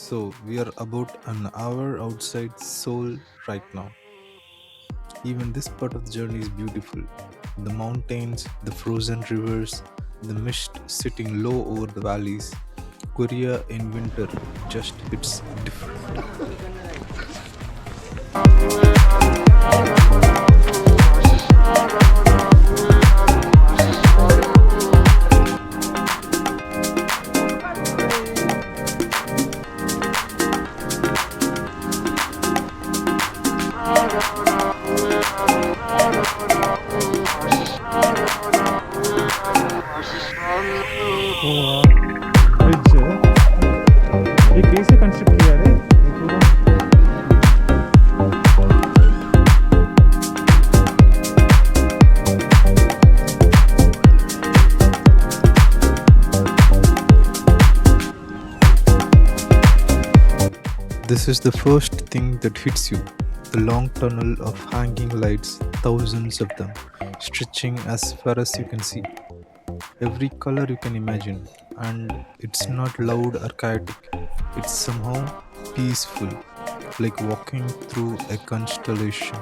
So, we are about an hour outside Seoul right now. Even this part of the journey is beautiful. The mountains, the frozen rivers, the mist sitting low over the valleys. Korea in winter just hits different. Bridge ये कैसे construct किया है ये पूरा This is the first thing that hits you. The long tunnel of hanging lights, thousands of them, stretching as far as you can see. Every color you can imagine, and it's not loud or chaotic. It's somehow peaceful, like walking through a constellation.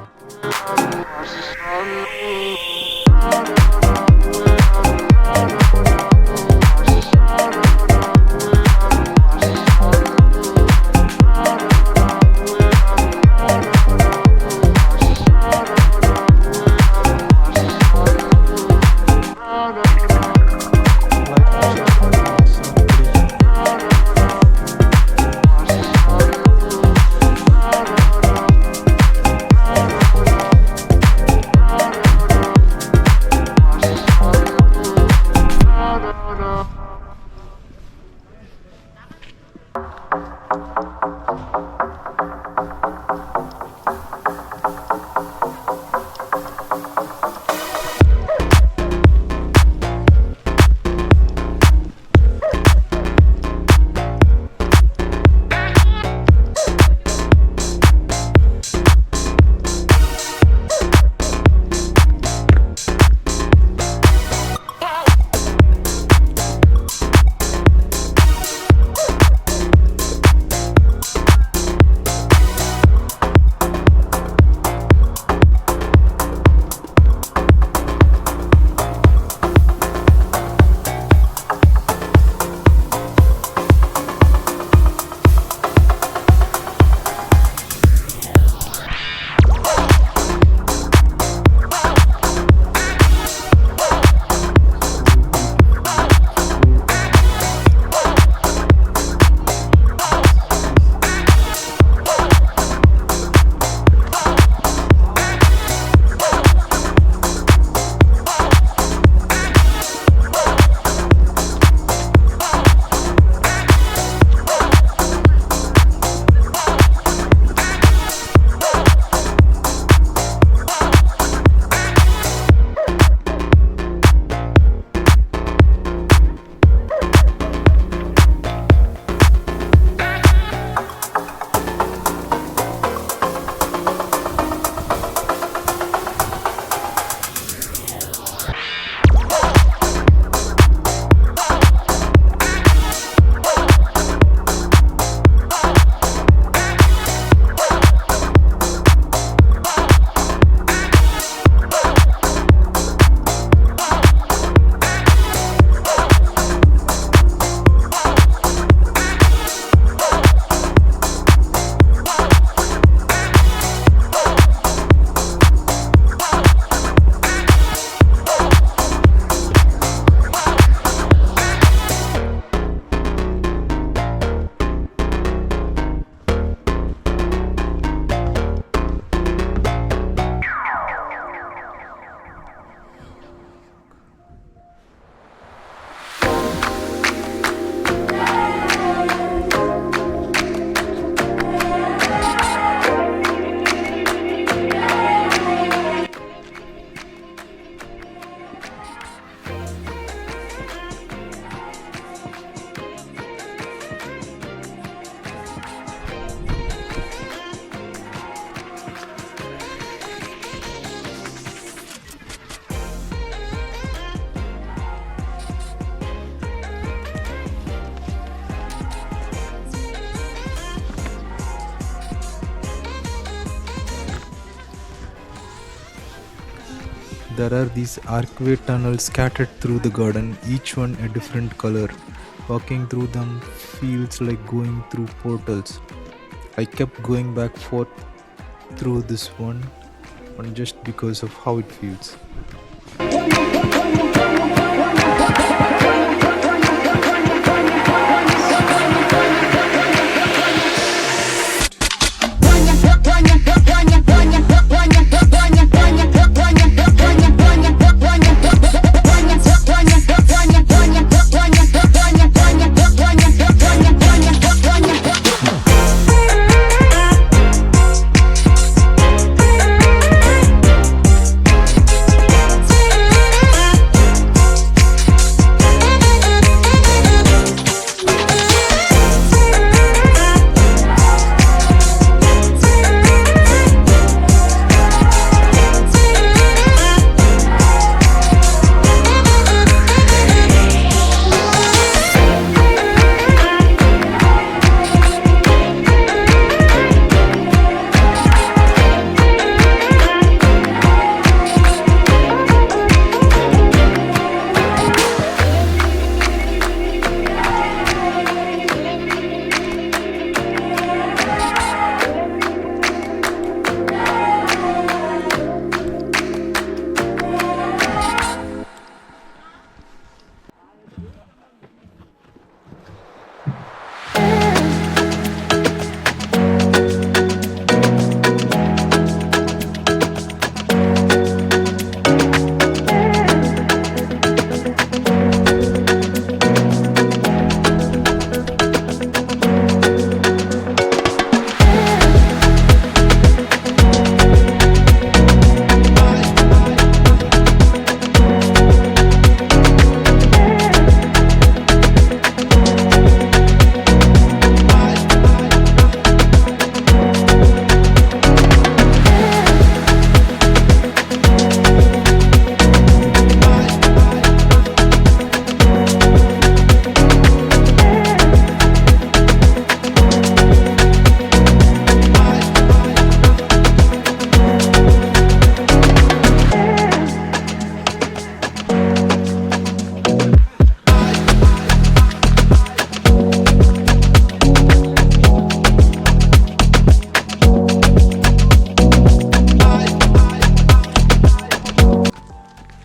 There are these archway tunnels scattered through the garden, each one a different color. Walking through them feels like going through portals. I kept going back forth through this one just because of how it feels.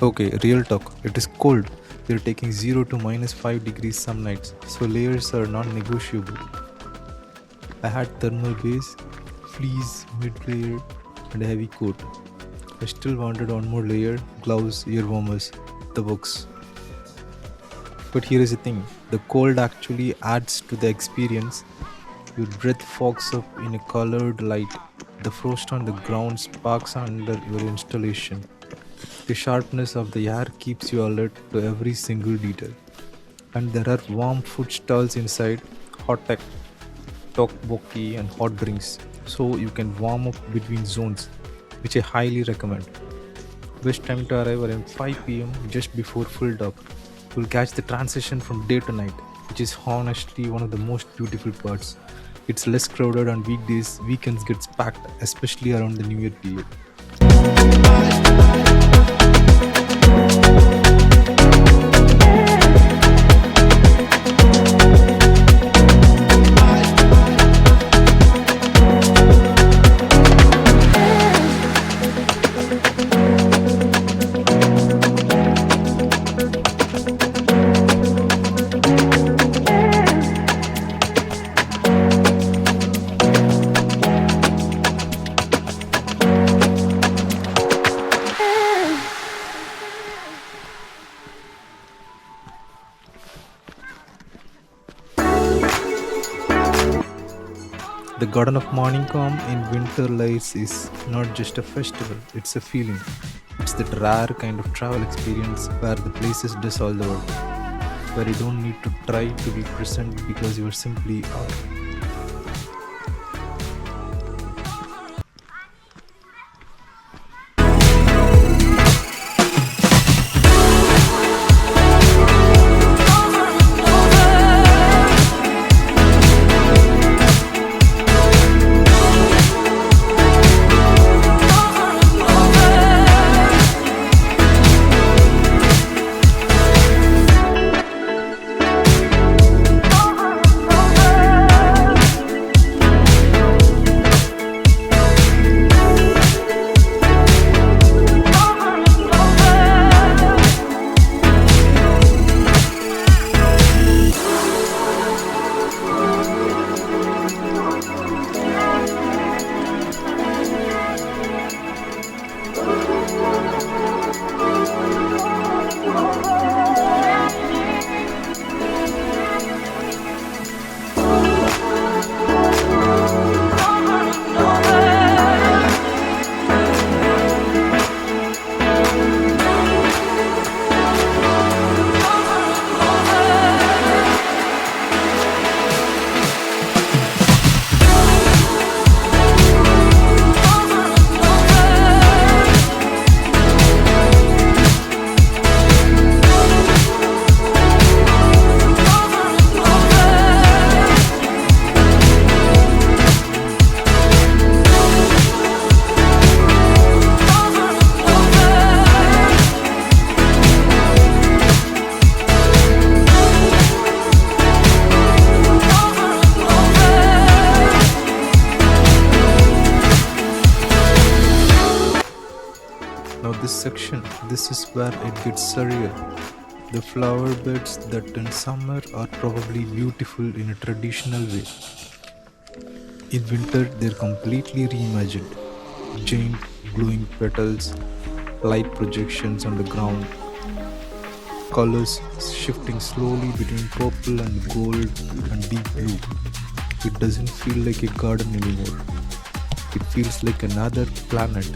Okay, real talk. It is cold. We're taking 0 to -5 degrees some nights, so layers are non negotiable. I had thermal base, fleece, mid layer, and a heavy coat. I still wanted one more layer, gloves, ear warmers, the works. But here is the thing, the cold actually adds to the experience. Your breath fogs up in a colored light. The frost on the ground sparks under your installation. The sharpness of the air keeps you alert to every single detail. And there are warm food stalls inside, hot tteokbokki and hot drinks, so you can warm up between zones, which I highly recommend. Best time to arrive around 5 p.m. just before full dark. You'll catch the transition from day to night, which is honestly one of the most beautiful parts. It's less crowded on weekdays, weekends gets packed, especially around the New Year period. The Garden of Morning Calm in Winter Lights is not just a festival, it's a feeling. It's that rare kind of travel experience where the places does all the work, where you don't need to try to be present because you are simply are. This is where it gets surreal. The flower beds that in summer are probably beautiful in a traditional way. In winter, they're completely reimagined. Giant glowing petals, light projections on the ground, colors shifting slowly between purple and gold and deep blue. It doesn't feel like a garden anymore. It feels like another planet.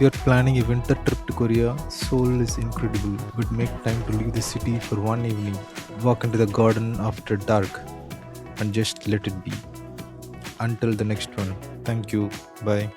If you're planning a winter trip to Korea, Seoul is incredible, but make time to leave the city for one evening. Walk into the garden after dark and just let it be. Until the next one. Thank you. Bye.